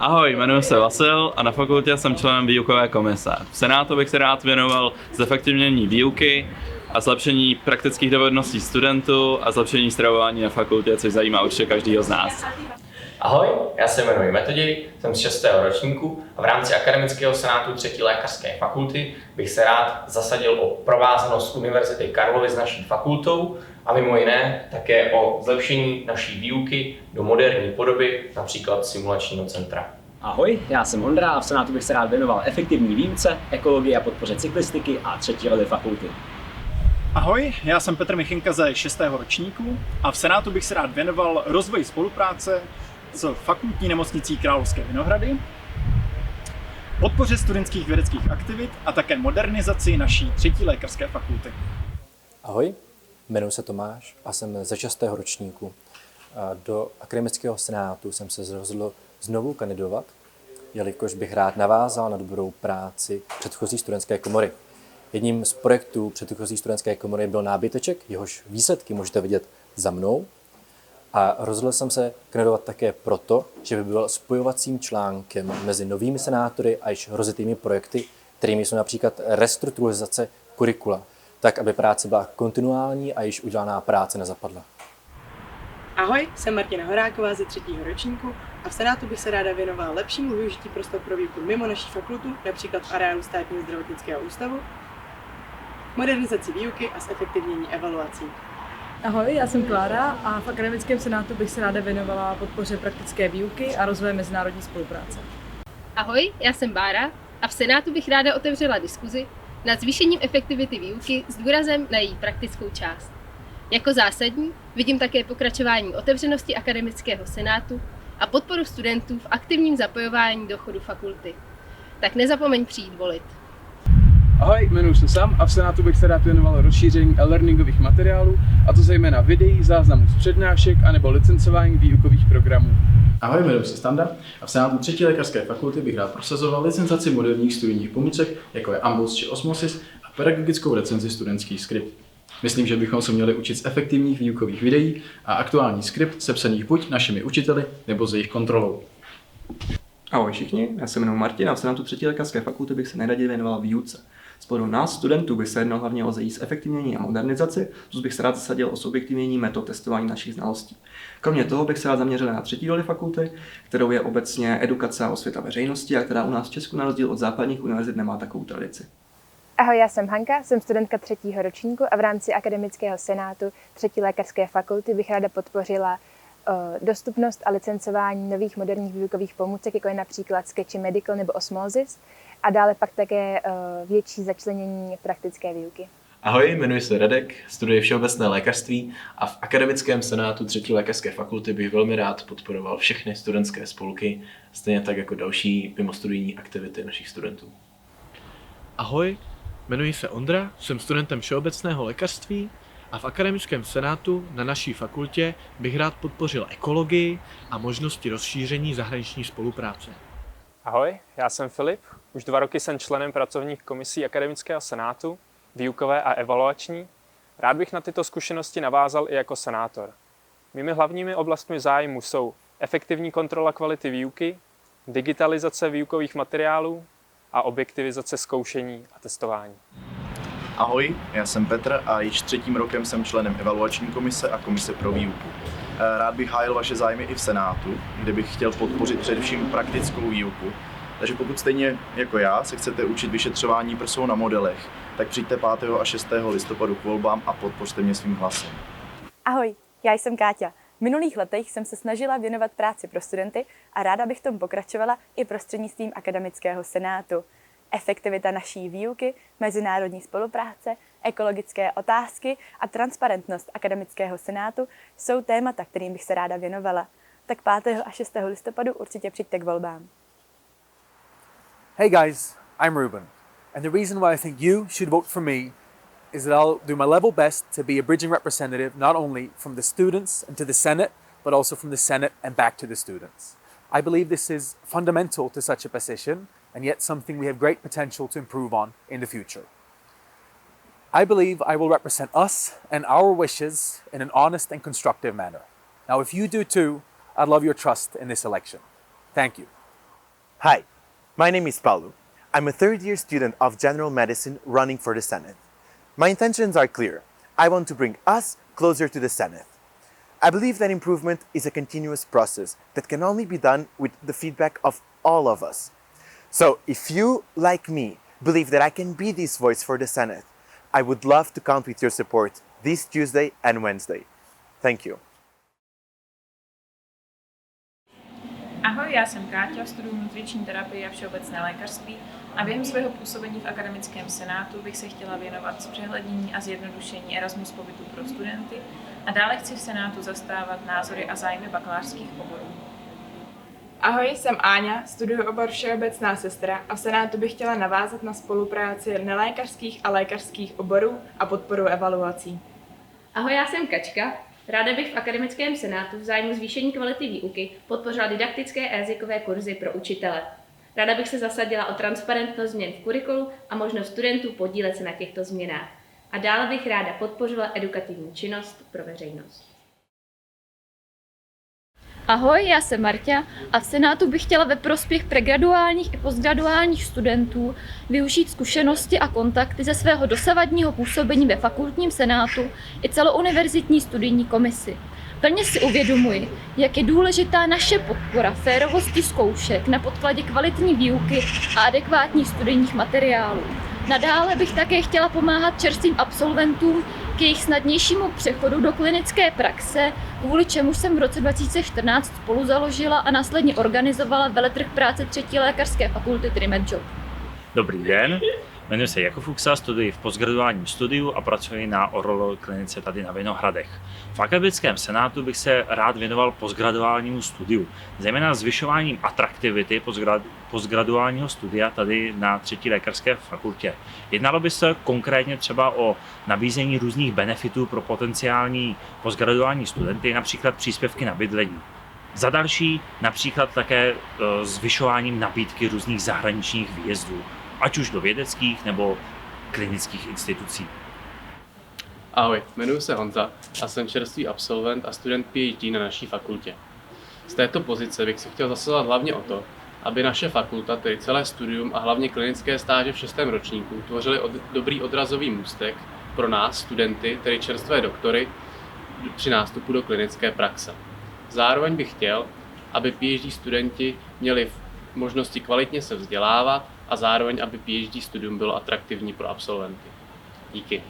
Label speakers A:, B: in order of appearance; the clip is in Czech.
A: Ahoj, jmenuji se Vasil a na fakultě jsem členem výukové komise. V Senátu bych se rád věnoval zefektivnění výuky a zlepšení praktických dovedností studentů a zlepšení stravování na fakultě, což zajímá určitě každýho z nás.
B: Ahoj, já se jmenuji Metoděj, jsem z 6. ročníku a v rámci Akademického senátu 3. lékařské fakulty bych se rád zasadil o provázanost Univerzity Karlovy s naší fakultou a mimo jiné také o zlepšení naší výuky do moderní podoby, například simulačního centra.
C: Ahoj, já jsem Ondra a v Senátu bych se rád věnoval efektivní výuce, ekologii a podpoře cyklistiky a 3. roli fakulty.
D: Ahoj, já jsem Petr Michinka ze 6. ročníku a v Senátu bych se rád věnoval rozvoji spolupráce s fakultní nemocnicí Královské Vinohrady, podpoře studentských vědeckých aktivit a také modernizaci naší 3. lékařské fakulty.
E: Ahoj, jmenuji se Tomáš a jsem ze 6. ročníku. Do Akademického senátu jsem se rozhodl znovu kandidovat, jelikož bych rád navázal na dobrou práci předchozí studentské komory. Jedním z projektů předchozí studentské komory byl nábyteček, jehož výsledky můžete vidět za mnou. A rozhodl jsem se kandidovat také proto, že by byl spojovacím článkem mezi novými senátory a již rozjetými projekty, kterými jsou například restrukturalizace kurikula, tak aby práce byla kontinuální a již udělaná práce nezapadla.
F: Ahoj, jsem Martina Horáková ze 3. ročníku a v Senátu bych se ráda věnovala lepšímu využití prostor pro výuku mimo naší fakultu, například v areálu Státního zdravotnického ústavu, modernizaci výuky a zefektivnění evaluací.
G: Ahoj, já jsem Klára a v Akademickém senátu bych se ráda věnovala podpoře praktické výuky a rozvoje mezinárodní spolupráce.
H: Ahoj, já jsem Bára a v Senátu bych ráda otevřela diskuzi nad zvýšením efektivity výuky s důrazem na její praktickou část. Jako zásadní vidím také pokračování otevřenosti Akademického senátu a podporu studentů v aktivním zapojování do chodu fakulty. Tak nezapomeň přijít volit.
I: Ahoj, jmenuji se Sam a v Senátu bych se rád věnoval rozšíření e-learningových materiálů, a to zejména videí, záznamů z přednášek anebo licencování výukových programů.
J: Ahoj, jmenuji se Standa a v Senátu 3. lékařské fakulty bych rád prosazoval licenzaci moderních studijních pomůcek, jako je Ambos či Osmosis, a pedagogickou recenzi studentských skript. Myslím, že bychom se měli učit z efektivních výukových videí a aktuální skript sepsaných buď našimi učiteli nebo s jejich kontrolou.
K: Ahoj všichni, já se jmenuji Martin a v Senátu 3. lékařské fakulty bych se nejraději věnoval výuce. Z pohledu nás, studentů, bych se jednal hlavně o její zefektivnění a modernizaci, plus bych se rád zasadil o subjektivnění metod testování našich znalostí. Kromě toho bych se rád zaměřil na 3. roli fakulty, kterou je obecně edukace a osvěta veřejnosti a která u nás v Česku na rozdíl od západních univerzit nemá takovou tradici.
L: Ahoj, já jsem Hanka, jsem studentka 3. ročníku a v rámci Akademického senátu 3. lékařské fakulty bych ráda podpořila dostupnost a licencování nových moderních výukových pomůcek, jako je například Sketchy Medical nebo Osmosis, a dále pak také větší začlenění praktické výuky.
M: Ahoj, jmenuji se Radek, studuji všeobecné lékařství a v Akademickém senátu 3. lékařské fakulty bych velmi rád podporoval všechny studentské spolky, stejně tak jako další mimostudijní aktivity našich studentů.
N: Ahoj, jmenuji se Ondra, jsem studentem všeobecného lékařství a v Akademickém senátu na naší fakultě bych rád podpořil ekologii a možnosti rozšíření zahraniční spolupráce.
O: Ahoj, já jsem Filip, už 2 roky jsem členem pracovních komisí Akademického senátu, výukové a evaluační. Rád bych na tyto zkušenosti navázal i jako senátor. Mými hlavními oblastmi zájmu jsou efektivní kontrola kvality výuky, digitalizace výukových materiálů a objektivizace zkoušení a testování.
P: Ahoj, já jsem Petr a již 3. rokem jsem členem evaluační komise a komise pro výuku. Rád bych hájil vaše zájmy i v Senátu, kde bych chtěl podpořit především praktickou výuku. Takže pokud stejně jako já se chcete učit vyšetřování prsou na modelech, tak přijďte 5. a 6. listopadu k volbám a podpořte mě svým hlasem.
Q: Ahoj, já jsem Káťa. V minulých letech jsem se snažila věnovat práci pro studenty a ráda bych tomu pokračovala i prostřednictvím Akademického senátu. Efektivita naší výuky, mezinárodní spolupráce, ekologické otázky a transparentnost Akademického senátu jsou témata, kterým bych se ráda věnovala. Tak 5. a 6. listopadu určitě přijďte k volbám.
R: Hey guys, I'm Ruben, and the reason why I think you should vote for me is that I'll do my level best to be a bridging representative not only from the students and to the Senate, but also from the Senate and back to the students. I believe this is fundamental to such a position, and yet something we have great potential to improve on in the future. I believe I will represent us and our wishes in an honest and constructive manner. Now, if you do too, I'd love your trust in this election. Thank you.
S: Hi, my name is Paulo. I'm a third-year student of general medicine running for the Senate. My intentions are clear. I want to bring us closer to the Senate. I believe that improvement is a continuous process that can only be done with the feedback of all of us. So if you, like me, believe that I can be this voice for the Senate, I would love to count with your support this Tuesday and Wednesday. Thank you.
T: Ahoj, já jsem Káťa, studuji nutriční terapii a všeobecné lékařství a během svého působení v akademickém senátu bych se chtěla věnovat zpřehlednění a zjednodušení Erasmus pobytu pro studenty a dále chci v senátu zastávat názory a zájmy bakalářských oborů.
F: Ahoj, jsem Áňa, studuju obor všeobecná sestra a v senátu bych chtěla navázat na spolupráci nelékařských a lékařských oborů a podporu evaluací.
U: Ahoj, já jsem Kačka. Ráda bych v akademickém senátu v zájmu zvýšení kvality výuky podpořila didaktické a jazykové kurzy pro učitele. Ráda bych se zasadila o transparentnost změn v kurikulu a možnost studentů podílet se na těchto změnách. A dále bych ráda podpořila edukativní činnost pro veřejnost.
V: Ahoj, já jsem Marta a v senátu bych chtěla ve prospěch pregraduálních i postgraduálních studentů využít zkušenosti a kontakty ze svého dosavadního působení ve fakultním senátu i celouniverzitní studijní komisi. Plně si uvědomuji, jak je důležitá naše podpora férovosti zkoušek na podkladě kvalitní výuky a adekvátních studijních materiálů. Nadále bych také chtěla pomáhat čerstvým absolventům k jejich snadnějšímu přechodu do klinické praxe, kvůli čemu jsem v roce 2014 spoluzaložila a následně organizovala veletrh práce 3. lékařské fakulty TriMedJob.
W: Dobrý den, jmenuji se Jakub Fuxa, studuji v postgraduálním studiu a pracuji na ORL klinice tady na Vinohradech. V akademickém senátu bych se rád věnoval postgraduálnímu studiu, zejména zvyšováním atraktivity postgraduálního studia tady na 3. lékařské fakultě. Jednalo by se konkrétně třeba o nabízení různých benefitů pro potenciální postgraduální studenty, například příspěvky na bydlení. Za další například také zvyšováním nabídky různých zahraničních výjezdů, ať už do vědeckých nebo klinických institucí.
X: Ahoj, jmenuji se Honza a jsem čerstvý absolvent a student PhD na naší fakultě. Z této pozice bych se chtěl zasazovat hlavně o to, aby naše fakulta, tedy celé studium a hlavně klinické stáže v 6. ročníku, tvořily dobrý odrazový můstek pro nás, studenty, tedy čerstvé doktory, při nástupu do klinické praxe. Zároveň bych chtěl, aby PhD studenti měli možnosti kvalitně se vzdělávat a zároveň, aby PhD studium bylo atraktivní pro absolventy. Díky.